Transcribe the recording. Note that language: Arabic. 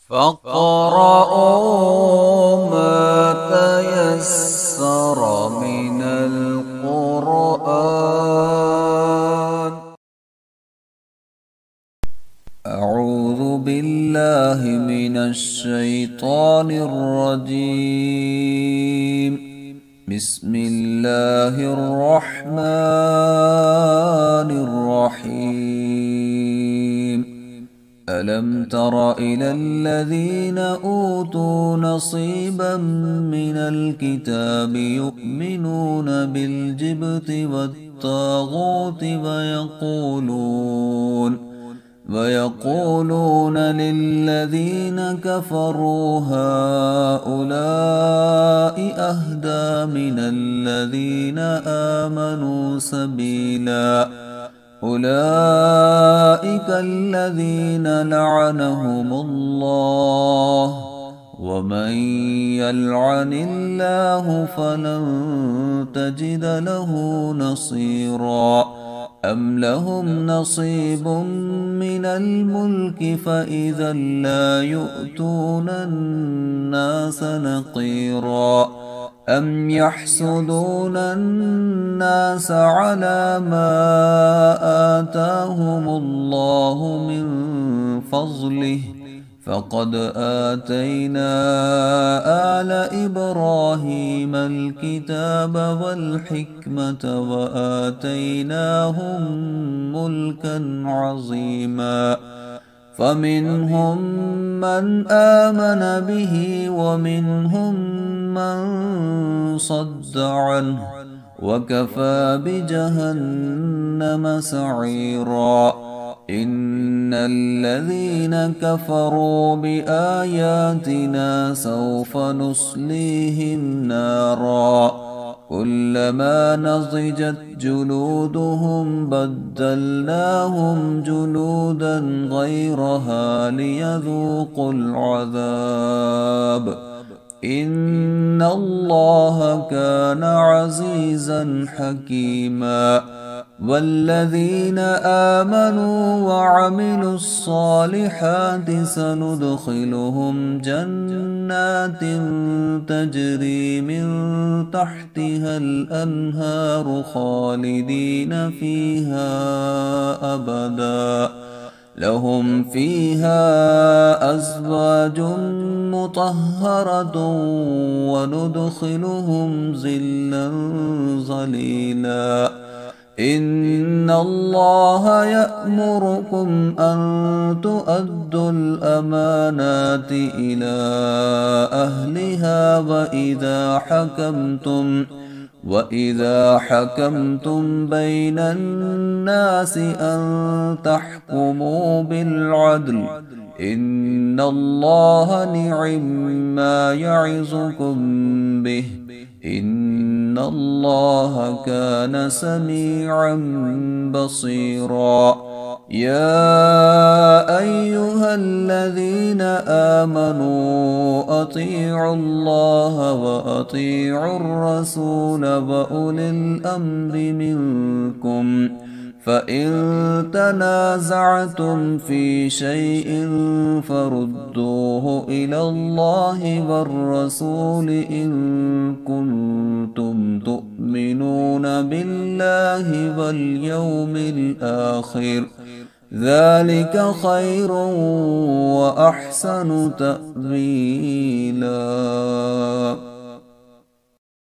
فاقرؤوا ما تيسر من القرآن. أعوذ بالله من الشيطان الرجيم. بسم الله الرحمن الرحيم. ألم تر إلى الذين أوتوا نصيبا من الكتاب يؤمنون بالجبت والطاغوت ويقولون للذين كفروا هؤلاء أهدى من الذين آمنوا سبيلا. أولئك الذين لعنهم الله، ومن يلعن الله فلن تجد له نصيرا. أم لهم نصيب من الملك فإذا لا يؤتون الناس نقيرا. أم يحسدون الناس على ما آتاهم الله من فضله، فقد آتينا آل إبراهيم الكتاب والحكمة وآتيناهم ملكا عظيما. فمنهم من آمن به ومنهم من صد عنه، وكفى بجهنم سعيرا. إن الذين كفروا بآياتنا سوف نصليهم نارا كلما نضجت جلودهم بدلناهم جلودا غيرها ليذوقوا العذاب. إن الله كان عزيزا حكيما. والذين آمنوا وعملوا الصالحات سندخلهم جنات تجري من تحتها الأنهار خالدين فيها أبدا. لهم فيها أزواج مطهرة وندخلهم ظلا ظليلا. إن الله يأمركم أن تؤدوا الأمانات إلى أهلها وإذا حكمتم بين الناس أن تحكموا بالعدل. إن الله نعم يعظكم به. إن الله كان سميعا بصيرا. يا أيها الذين آمنوا أطيعوا الله وأطيعوا الرسول وأولي الأمر منكم. فإن تنازعتم في شيء فردوه إلى الله والرسول إن كنتم تؤمنون بالله واليوم الآخر، ذلك خير وأحسن تأويلا.